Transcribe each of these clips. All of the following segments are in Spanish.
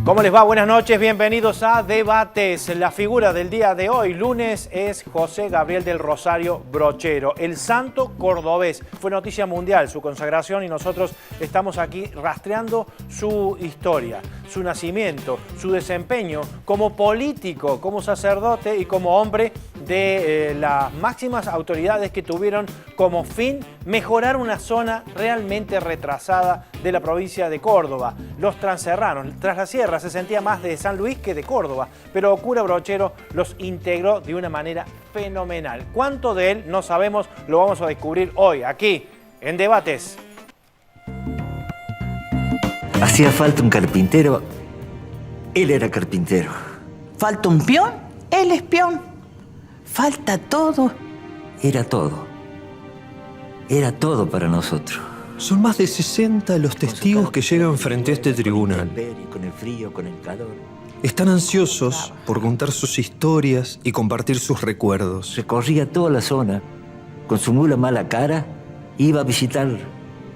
¿Cómo les va? Buenas noches, bienvenidos a Debates. La figura del día de hoy, lunes, es José Gabriel del Rosario Brochero, el santo cordobés. Fue noticia mundial su consagración y nosotros estamos aquí rastreando su historia, su nacimiento, su desempeño como político, como sacerdote y como hombre de las máximas autoridades que tuvieron como fin mejorar una zona realmente retrasada de la provincia de Córdoba. Los transerranos, tras la sierra, se sentía más de San Luis que de Córdoba, pero Cura Brochero los integró de una manera fenomenal. ¿Cuánto de él no sabemos? Lo vamos a descubrir hoy, aquí, en Debates. Hacía falta un carpintero, él era carpintero. ¿Falta un peón? Él es peón. Falta todo. Era todo. Era todo para nosotros. Son más de 60 los testigos que llegan frente a este tribunal. Con el frío, con el calor. Están ansiosos por contar sus historias y compartir sus recuerdos. Recorría toda la zona con su mula mala cara. Iba a visitar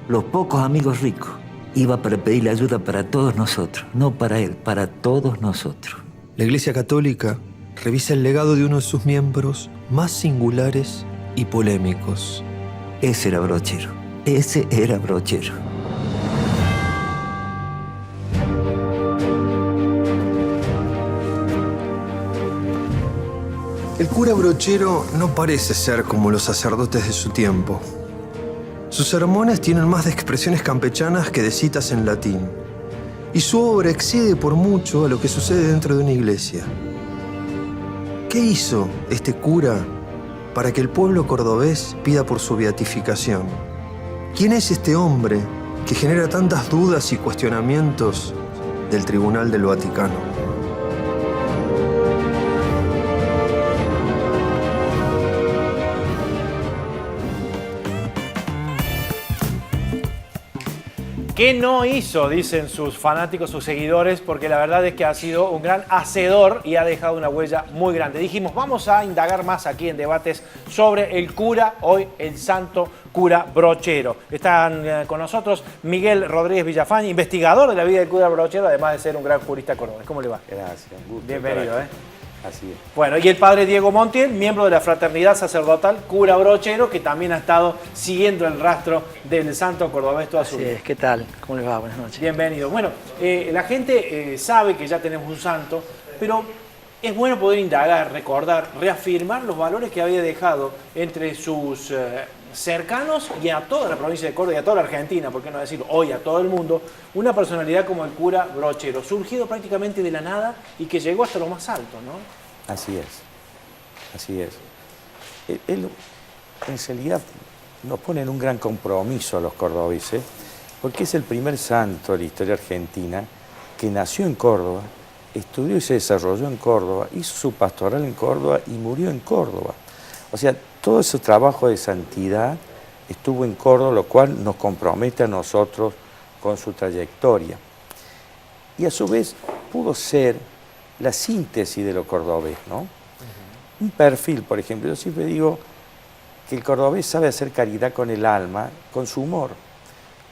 los pocos amigos ricos. Iba para pedirle ayuda para todos nosotros. No para él, para todos nosotros. La Iglesia Católica revisa el legado de uno de sus miembros más singulares y polémicos. Ese era Brochero. Ese era Brochero. El cura Brochero no parece ser como los sacerdotes de su tiempo. Sus sermones tienen más de expresiones campechanas que de citas en latín. Y su obra excede por mucho a lo que sucede dentro de una iglesia. ¿Qué hizo este cura para que el pueblo cordobés pida por su beatificación? ¿Quién es este hombre que genera tantas dudas y cuestionamientos del Tribunal del Vaticano? ¿Qué no hizo? Dicen sus fanáticos, sus seguidores, porque la verdad es que ha sido un gran hacedor y ha dejado una huella muy grande. Dijimos, vamos a indagar más aquí en Debates sobre el cura, hoy el santo cura Brochero. Están con nosotros Miguel Rodríguez Villafañe, investigador de la vida del cura Brochero, además de ser un gran jurista cordobés. ¿Cómo le va? Gracias, un gusto. Bienvenido, Así es. Bueno, y el padre Diego Montiel, miembro de la Fraternidad Sacerdotal Cura Brochero, que también ha estado siguiendo el rastro del santo cordobés toda su vida. Así es, ¿qué tal? ¿Cómo les va? Buenas noches. Bienvenido. Bueno, la gente sabe que ya tenemos un santo, pero es bueno poder indagar, recordar, reafirmar los valores que había dejado entre sus cercanos y a toda la provincia de Córdoba y a toda la Argentina, por qué no decir hoy a todo el mundo, una personalidad como el cura Brochero, surgido prácticamente de la nada y que llegó hasta lo más alto, ¿no? Así es, así es. Él, en realidad, nos pone en un gran compromiso a los cordobeses, porque es el primer santo de la historia argentina que nació en Córdoba, estudió y se desarrolló en Córdoba, hizo su pastoral en Córdoba y murió en Córdoba. O sea, todo ese trabajo de santidad estuvo en Córdoba, lo cual nos compromete a nosotros con su trayectoria. Y a su vez pudo ser la síntesis de lo cordobés, ¿no? Un perfil, por ejemplo, yo siempre digo que el cordobés sabe hacer caridad con el alma, con su humor,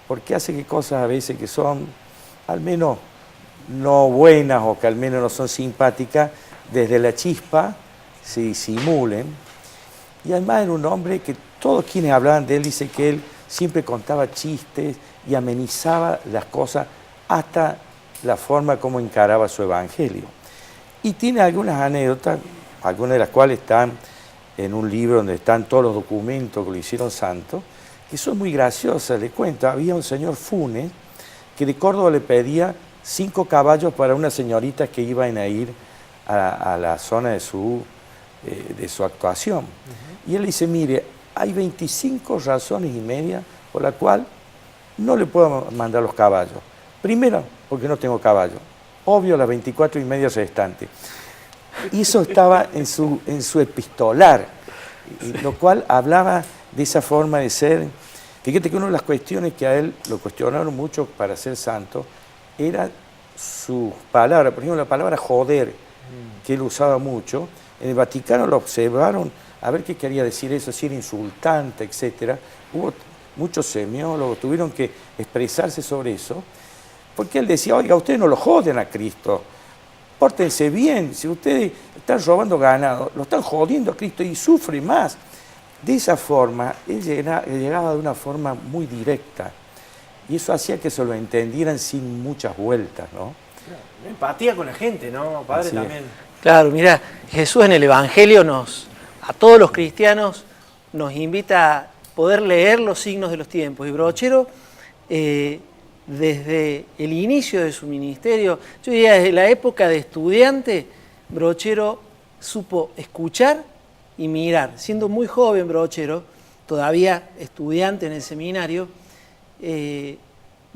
porque hace que cosas a veces que son al menos no buenas o que al menos no son simpáticas, desde la chispa se disimulen. Y además era un hombre que todos quienes hablaban de él dicen que él siempre contaba chistes y amenizaba las cosas hasta la forma como encaraba su evangelio. Y tiene algunas anécdotas, algunas de las cuales están en un libro donde están todos los documentos que lo hicieron santo, que son muy graciosas. Le cuento, había un señor Funes que de Córdoba le pedía 5 caballos para unas señoritas que iban a ir a la zona de su actuación. Y él dice, mire, hay 25 razones y media por la cual no le puedo mandar los caballos. Primero, porque no tengo caballo. Obvio, las 24 y media restantes. Y eso estaba en su epistolar, lo cual hablaba de esa forma de ser. Fíjate que una de las cuestiones que a él lo cuestionaron mucho para ser santo era sus palabras. Por ejemplo, la palabra joder, que él usaba mucho. En el Vaticano lo observaron a ver qué quería decir eso, si era insultante, etc. Hubo muchos semiólogos, tuvieron que expresarse sobre eso. porque él decía, oiga, ustedes no lo joden a Cristo, pórtense bien, si ustedes están robando ganado, lo están jodiendo a Cristo y sufre más. De esa forma, él llegaba de una forma muy directa, y eso hacía que se lo entendieran sin muchas vueltas, ¿no? Empatía con la gente, ¿no, padre? Así También. Claro, mira, Jesús en el Evangelio a todos los cristianos, nos invita a poder leer los signos de los tiempos. Y Brochero, desde el inicio de su ministerio, yo diría desde la época de estudiante, Brochero supo escuchar y mirar. Siendo muy joven Brochero, todavía estudiante en el seminario,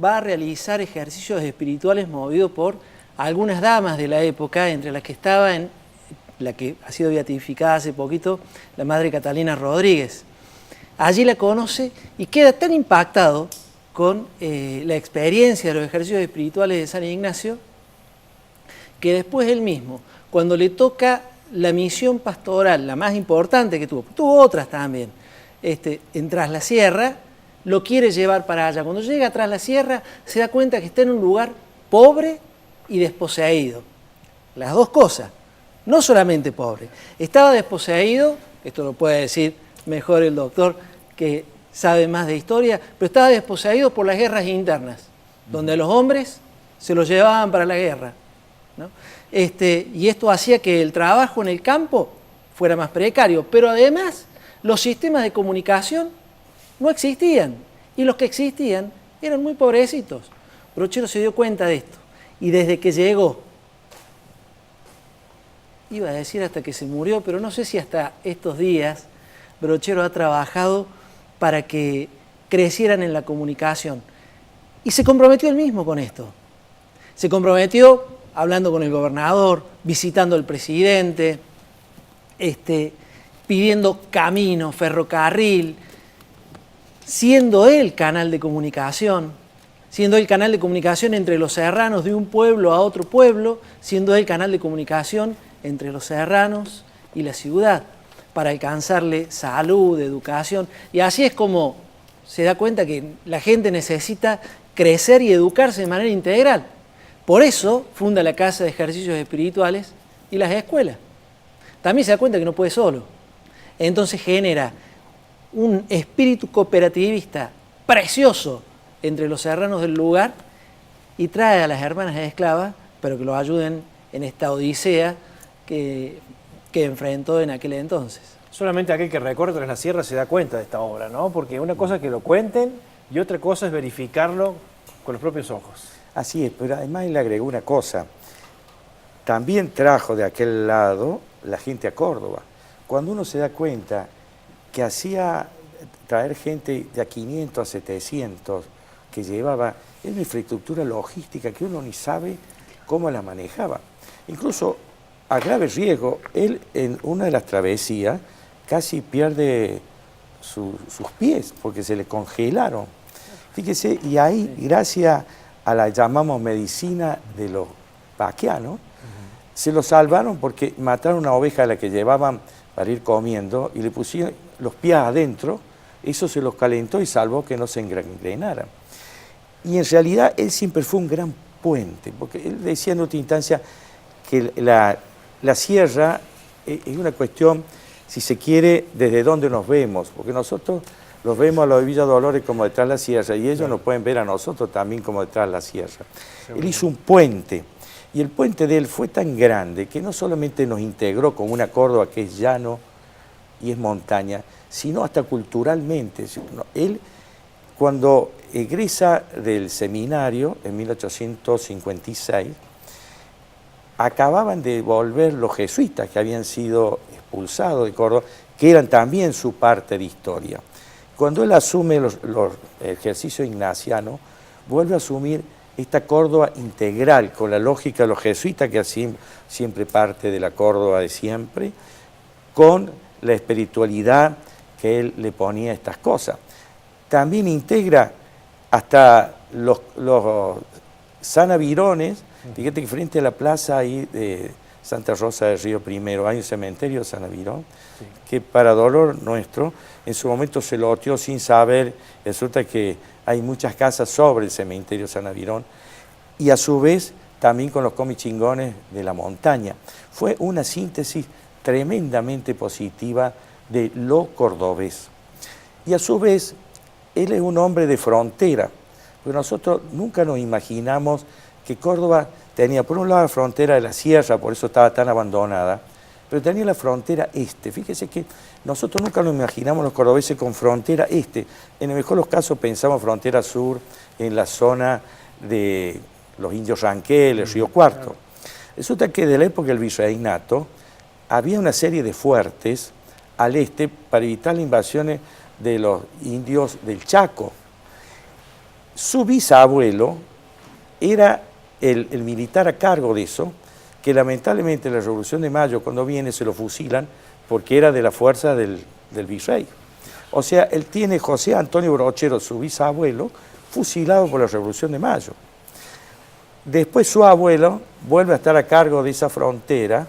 va a realizar ejercicios espirituales movidos por algunas damas de la época, entre las que estaba la que ha sido beatificada hace poquito, la Madre Catalina Rodríguez. Allí la conoce y queda tan impactado con la experiencia de los ejercicios espirituales de San Ignacio, que después él mismo, cuando le toca la misión pastoral, la más importante que tuvo otras también, en Tras la Sierra, lo quiere llevar para allá. Cuando llega a Tras la Sierra, se da cuenta que está en un lugar pobre y desposeído. Las dos cosas, no solamente pobre. Estaba desposeído, esto lo puede decir mejor el doctor que sabe más de historia, pero estaba desposeído por las guerras internas, donde a los hombres se los llevaban para la guerra, ¿no? Y esto hacía que el trabajo en el campo fuera más precario, pero además los sistemas de comunicación no existían, y los que existían eran muy pobrecitos. Brochero se dio cuenta de esto, y desde que llegó, iba a decir hasta que se murió, pero no sé si hasta estos días, Brochero ha trabajado para que crecieran en la comunicación. Y se comprometió él mismo con esto. Se comprometió hablando con el gobernador, visitando al presidente, pidiendo camino, ferrocarril, siendo él canal de comunicación, siendo él canal de comunicación entre los serranos de un pueblo a otro pueblo, siendo él canal de comunicación entre los serranos y la ciudad, para alcanzarle salud, educación. Y así es como se da cuenta que la gente necesita crecer y educarse de manera integral. Por eso funda la Casa de Ejercicios Espirituales y las escuelas. También se da cuenta que no puede solo. Entonces genera un espíritu cooperativista precioso entre los serranos del lugar y trae a las hermanas esclavas, pero que los ayuden en esta odisea que enfrentó en aquel entonces. Solamente aquel que recorre Tras la Sierra se da cuenta de esta obra, ¿no? Porque una cosa es que lo cuenten y otra cosa es verificarlo con los propios ojos. Así es, pero además él agregó una cosa. También trajo de aquel lado la gente a Córdoba. Cuando uno se da cuenta que hacía traer gente de a 500 a 700, que llevaba, era una infraestructura logística que uno ni sabe cómo la manejaba. Incluso a grave riesgo, él en una de las travesías casi pierde sus pies porque se le congelaron. Fíjese, y ahí, gracias a la llamamos medicina de los vaquianos, se lo salvaron porque mataron una oveja a la que llevaban para ir comiendo y le pusieron los pies adentro, eso se los calentó y salvó que no se engangrenaran. Y en realidad él siempre fue un gran puente, porque él decía en otra instancia que la sierra es una cuestión, si se quiere, desde dónde nos vemos, porque nosotros los vemos a los de Villa Dolores como detrás de la sierra y ellos nos pueden ver a nosotros también como detrás de la sierra. Él hizo un puente y el puente de él fue tan grande que no solamente nos integró con una Córdoba que es llano y es montaña, sino hasta culturalmente. Él, cuando egresa del seminario en 1856, acababan de volver los jesuitas que habían sido expulsados de Córdoba, que eran también su parte de historia. Cuando él asume los ejercicios ignacianos, vuelve a asumir esta Córdoba integral, con la lógica de los jesuitas, que así siempre parte de la Córdoba de siempre, con la espiritualidad que él le ponía a estas cosas. También integra hasta los sanavirones. Fíjate que frente a la plaza ahí de Santa Rosa del Río Primero hay un cementerio de San Avirón, sí, que para dolor nuestro en su momento se loteó sin saber. Resulta que hay muchas casas sobre el cementerio San Avirón y a su vez también con los comichingones de la montaña. Fue una síntesis tremendamente positiva de lo cordobés. Y a su vez, él es un hombre de frontera, porque nosotros nunca nos imaginamos que Córdoba tenía por un lado la frontera de la sierra, por eso estaba tan abandonada, pero tenía la frontera este. Fíjese que nosotros nunca nos imaginamos los cordobeses con frontera este. En el mejor de los casos pensamos frontera sur, en la zona de los indios Ranqueles, Río Cuarto. Resulta que de la época del virreinato había una serie de fuertes al este para evitar las invasiones de los indios del Chaco. Su bisabuelo era el militar a cargo de eso, que lamentablemente en la Revolución de Mayo, cuando viene, se lo fusilan porque era de la fuerza del virrey. O sea, él tiene José Antonio Brochero, su bisabuelo, fusilado por la Revolución de Mayo. Después su abuelo vuelve a estar a cargo de esa frontera,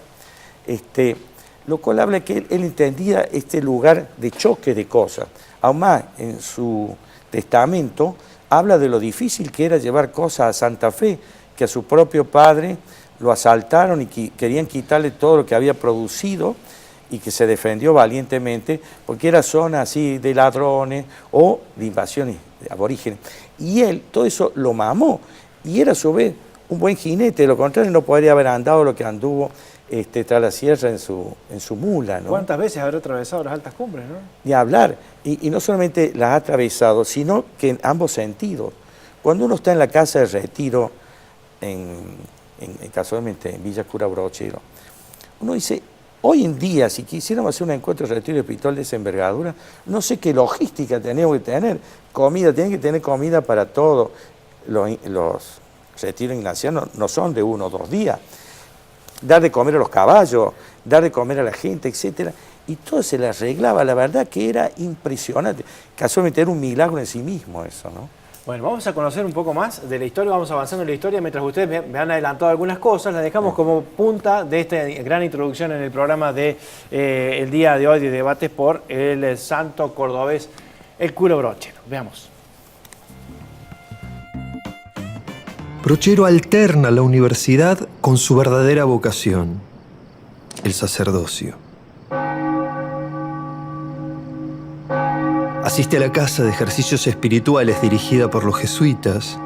lo cual habla que él entendía este lugar de choque de cosas. Aún más, en su testamento, habla de lo difícil que era llevar cosas a Santa Fe, que a su propio padre lo asaltaron y querían quitarle todo lo que había producido y que se defendió valientemente, porque era zona así de ladrones o de invasiones aborígenes. Y él todo eso lo mamó, y era a su vez un buen jinete, de lo contrario no podría haber andado lo que anduvo tras la sierra en su mula, ¿no? ¿Cuántas veces habrá atravesado las altas cumbres, no? Ni hablar, y no solamente las ha atravesado, sino que en ambos sentidos. Cuando uno está en la casa de retiro, casualmente en Villa Cura Brochero, uno dice, hoy en día, si quisiéramos hacer un encuentro de retiro espiritual de esa envergadura, no sé qué logística tenemos que tener. Comida, tienen que tener comida para todos. Los retiros ignacianos no son de 1 o 2 días. Dar de comer a los caballos, dar de comer a la gente, etc. Y todo se le arreglaba. La verdad que era impresionante. Casualmente era un milagro en sí mismo eso, ¿no? Bueno, vamos a conocer un poco más de la historia, vamos avanzando en la historia. Mientras ustedes me han adelantado algunas cosas, las dejamos como punta de esta gran introducción en el programa de el día de hoy de debates por el santo cordobés, el cura Brochero. Veamos. Brochero alterna la universidad con su verdadera vocación, el sacerdocio. Asiste a la casa de ejercicios espirituales dirigida por los jesuitas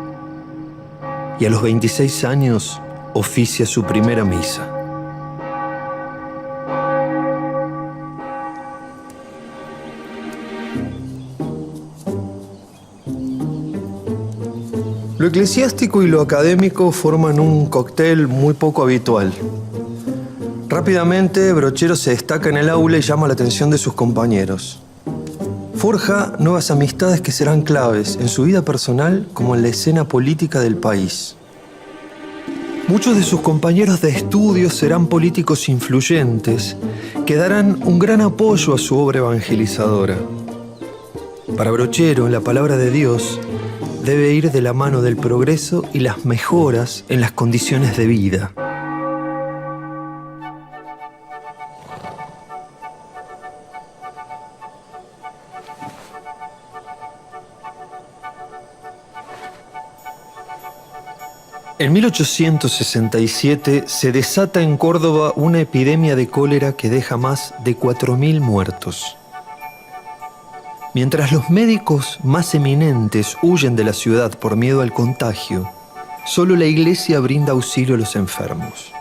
y a los 26 años oficia su primera misa. Lo eclesiástico y lo académico forman un cóctel muy poco habitual. Rápidamente, Brochero se destaca en el aula y llama la atención de sus compañeros. Forja nuevas amistades que serán claves en su vida personal como en la escena política del país. Muchos de sus compañeros de estudio serán políticos influyentes que darán un gran apoyo a su obra evangelizadora. Para Brochero, la palabra de Dios debe ir de la mano del progreso y las mejoras en las condiciones de vida. En 1867 se desata en Córdoba una epidemia de cólera que deja más de 4.000 muertos. Mientras los médicos más eminentes huyen de la ciudad por miedo al contagio, solo la Iglesia brinda auxilio a los enfermos.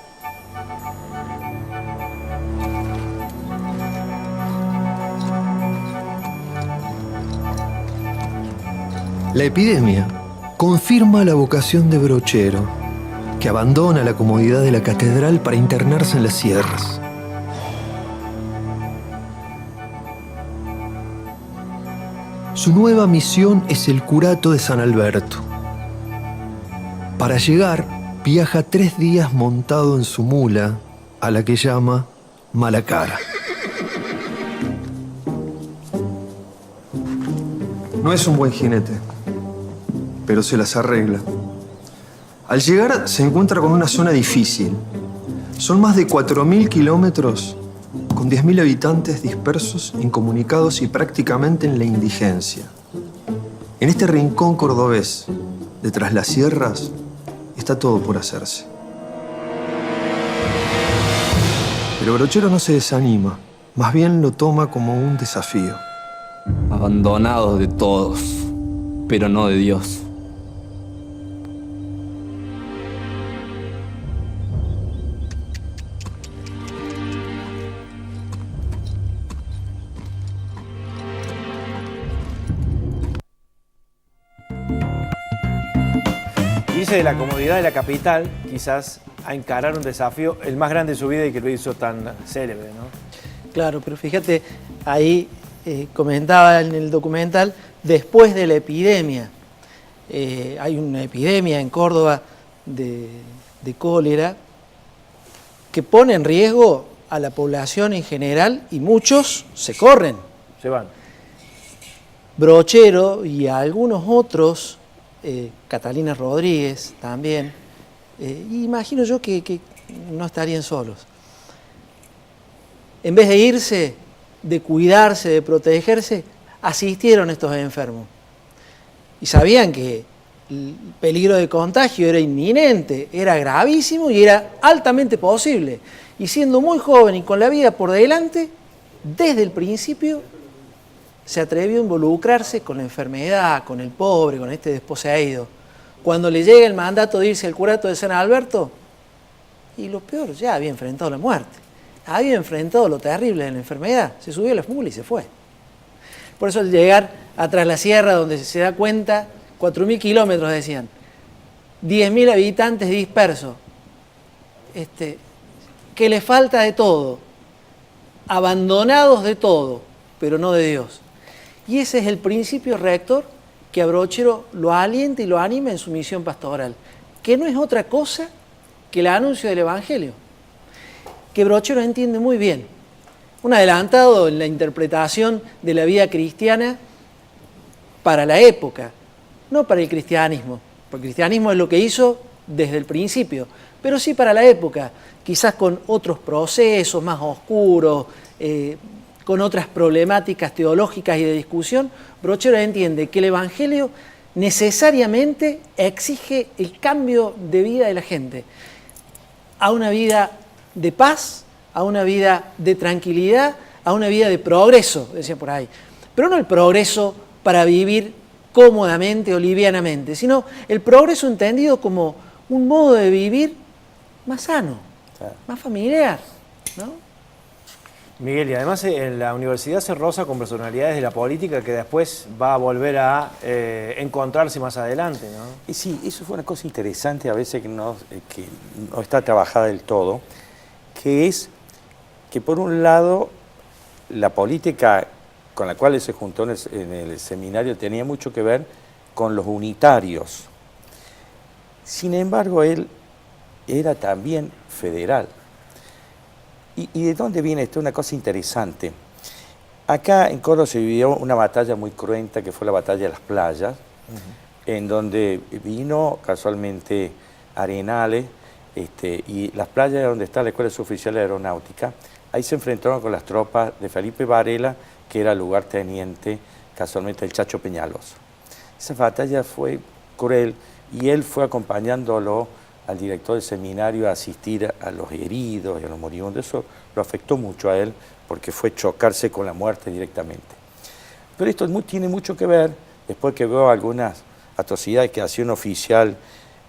La epidemia confirma la vocación de Brochero, que abandona la comodidad de la catedral para internarse en las sierras. Su nueva misión es el curato de San Alberto. Para llegar, viaja 3 días montado en su mula, a la que llama Malacara. No es un buen jinete, pero se las arregla. Al llegar se encuentra con una zona difícil. Son más de 4.000 kilómetros con 10.000 habitantes dispersos, incomunicados y prácticamente en la indigencia. En este rincón cordobés, detrás las sierras, está todo por hacerse. Pero Brochero no se desanima, más bien lo toma como un desafío. Abandonados de todos, pero no de Dios. Irse de la comodidad de la capital, quizás, a encarar un desafío, el más grande de su vida y que lo hizo tan célebre, ¿no? Claro, pero fíjate, ahí comentaba en el documental, después de la epidemia, hay una epidemia en Córdoba de cólera que pone en riesgo a la población en general y muchos se corren. Se van. Brochero y algunos otros, Catalina Rodríguez también, imagino yo que no estarían solos. En vez de irse, de cuidarse, de protegerse, asistieron a estos enfermos. Y sabían que el peligro de contagio era inminente, era gravísimo y era altamente posible. Y siendo muy joven y con la vida por delante, desde el principio se atrevió a involucrarse con la enfermedad, con el pobre, con este desposeído. Cuando le llega el mandato de irse al curato de San Alberto, y lo peor, ya había enfrentado la muerte, había enfrentado lo terrible de la enfermedad, se subió a la mula y se fue. Por eso al llegar atrás la sierra, donde se da cuenta, 4.000 kilómetros decían, 10.000 habitantes dispersos, que les falta de todo, abandonados de todo, pero no de Dios. Y ese es el principio rector que a Brochero lo alienta y lo anima en su misión pastoral, que no es otra cosa que el anuncio del Evangelio, que Brochero entiende muy bien. Un adelantado en la interpretación de la vida cristiana para la época, no para el cristianismo, porque el cristianismo es lo que hizo desde el principio, pero sí para la época, quizás con otros procesos más oscuros, con otras problemáticas teológicas y de discusión. Brochero entiende que el Evangelio necesariamente exige el cambio de vida de la gente a una vida de paz, a una vida de tranquilidad, a una vida de progreso, decía por ahí. Pero no el progreso para vivir cómodamente o livianamente, sino el progreso entendido como un modo de vivir más sano, más familiar, ¿no? Miguel, y además en la universidad se roza con personalidades de la política que después va a volver a encontrarse más adelante, ¿no? Y sí, eso fue una cosa interesante a veces que no está trabajada del todo, que es que por un lado la política con la cual él se juntó en el seminario tenía mucho que ver con los unitarios. Sin embargo, él era también federal. ¿Y de dónde viene esto? Una cosa interesante. Acá en Córdoba se vivió una batalla muy cruenta que fue la batalla de las playas, en donde vino casualmente Arenales, y las playas donde está la Escuela Suboficial de Aeronáutica, ahí se enfrentaron con las tropas de Felipe Varela, que era lugarteniente casualmente el Chacho Peñalosa. Esa batalla fue cruel y él fue acompañándolo al director del seminario a asistir a los heridos y a los moribundos. Eso lo afectó mucho a él porque fue chocarse con la muerte directamente. Pero esto tiene mucho que ver, después que veo algunas atrocidades que hacía un oficial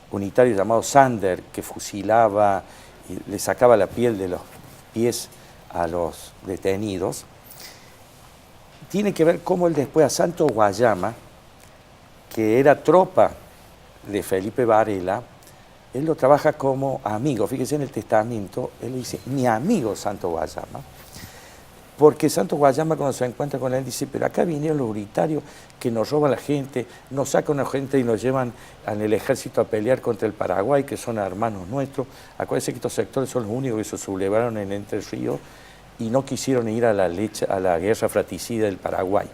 unitario llamado Sander, que fusilaba y le sacaba la piel de los pies a los detenidos. Tiene que ver cómo él después a Santo Guayama, que era tropa de Felipe Varela, él lo trabaja como amigo. Fíjese en el testamento, él le dice, mi amigo Santo Guayama, porque Santo Guayama cuando se encuentra con él dice, pero acá vinieron los unitarios que nos roban la gente, nos sacan a la gente y nos llevan en el ejército a pelear contra el Paraguay, que son hermanos nuestros. Acuérdense que estos sectores son los únicos que se sublevaron en Entre Ríos y no quisieron ir a la guerra fratricida del Paraguay.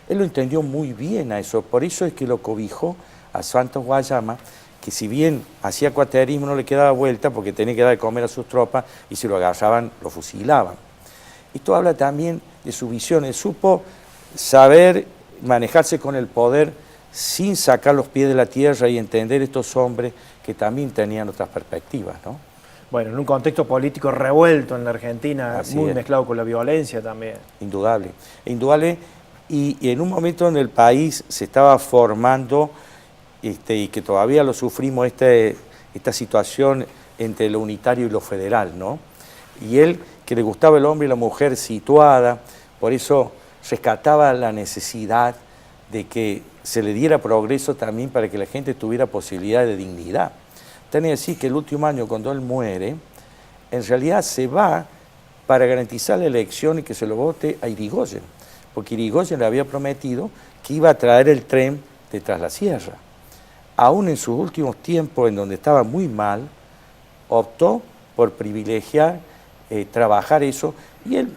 Él lo entendió muy bien a eso, por eso es que lo cobijó a Santo Guayama, que si bien hacía cuaterismo no le quedaba vuelta porque tenía que dar de comer a sus tropas y si lo agarraban lo fusilaban. Esto habla también de su visión, él supo saber manejarse con el poder sin sacar los pies de la tierra y entender estos hombres que también tenían otras perspectivas, ¿no? Bueno, en un contexto político revuelto en la Argentina, Así muy es. mezclado con la violencia también. Indudable, indudable, y en un momento donde el país se estaba formando y que todavía lo sufrimos, esta situación entre lo unitario y lo federal, ¿no? Y él, que le gustaba el hombre y la mujer situada, por eso rescataba la necesidad de que se le diera progreso también para que la gente tuviera posibilidad de dignidad. Tiene que decir que el último año, cuando él muere, en realidad se va para garantizar la elección y que se lo vote a Irigoyen, porque Irigoyen le había prometido que iba a traer el tren de Tras la Sierra. Aún en sus últimos tiempos, en donde estaba muy mal, optó por privilegiar, trabajar eso, y él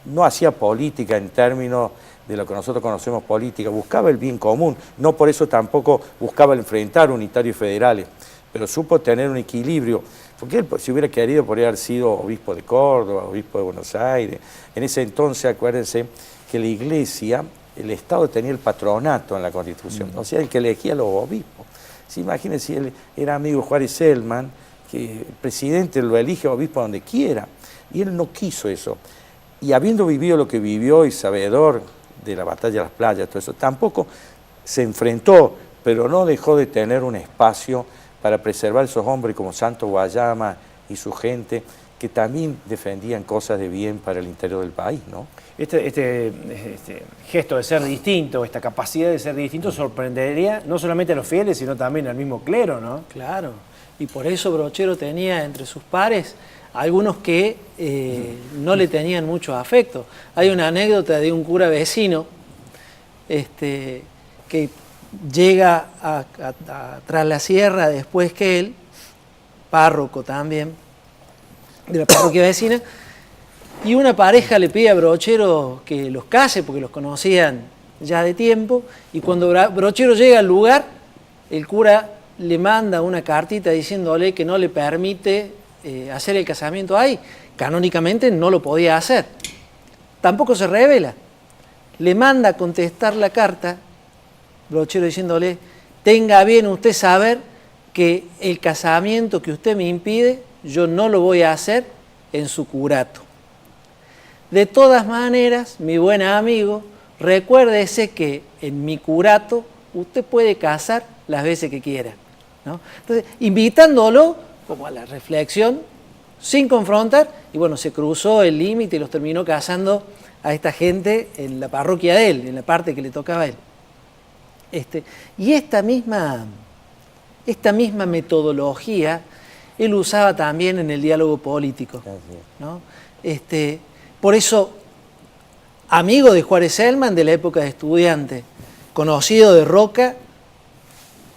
no hacía política en términos de lo que nosotros conocemos política, buscaba el bien común, no por eso tampoco buscaba enfrentar unitarios y federales, pero supo tener un equilibrio, porque él, si hubiera querido, podría haber sido obispo de Córdoba, obispo de Buenos Aires. En ese entonces, acuérdense que la iglesia, el Estado tenía el patronato en la Constitución, o sea, el que elegía a los obispos. Sí, imagínense si él era amigo de Juárez Selman, que el presidente lo elige obispo donde quiera, y él no quiso eso. Y habiendo vivido lo que vivió y sabedor de la batalla de las playas, todo eso, tampoco se enfrentó, pero no dejó de tener un espacio para preservar a esos hombres como Santo Guayama y su gente, que también defendían cosas de bien para el interior del país, ¿no? Este gesto de ser distinto, esta capacidad de ser distinto, sorprendería no solamente a los fieles, sino también al mismo clero, ¿no? Claro, y por eso Brochero tenía entre sus pares algunos que no le tenían mucho afecto. Hay una anécdota de un cura vecino que llega a Tras la Sierra después que él, párroco también, de la parroquia vecina, y una pareja le pide a Brochero que los case porque los conocían ya de tiempo, y cuando Brochero llega al lugar, el cura le manda una cartita diciéndole que no le permite hacer el casamiento ahí. Canónicamente no lo podía hacer. Tampoco se revela. Le manda a contestar la carta, Brochero diciéndole: tenga bien usted saber que el casamiento que usted me impide, yo no lo voy a hacer en su curato. De todas maneras, mi buen amigo, recuérdese que en mi curato usted puede casar las veces que quiera, ¿no? Entonces, invitándolo como a la reflexión, sin confrontar, y bueno, se cruzó el límite y los terminó casando a esta gente en la parroquia de él, en la parte que le tocaba a él. Y esta misma metodología él usaba también en el diálogo político, ¿no? Por eso, amigo de Juárez Selman de la época de estudiante, conocido de Roca,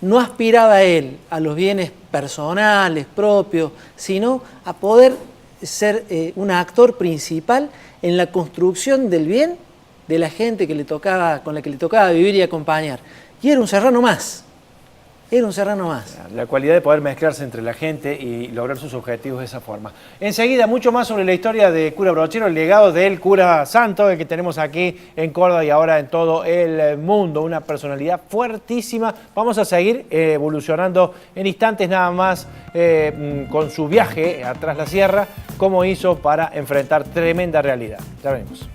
no aspiraba él a los bienes personales, propios, sino a poder ser un actor principal en la construcción del bien de la gente con la que le tocaba vivir y acompañar. Y era un serrano más. Era un serrano más. La cualidad de poder mezclarse entre la gente y lograr sus objetivos de esa forma. Enseguida, mucho más sobre la historia de cura Brochero, el legado del cura santo, el que tenemos aquí en Córdoba y ahora en todo el mundo. Una personalidad fuertísima. Vamos a seguir evolucionando en instantes nada más con su viaje a Tras la Sierra, cómo hizo para enfrentar tremenda realidad. Ya veremos.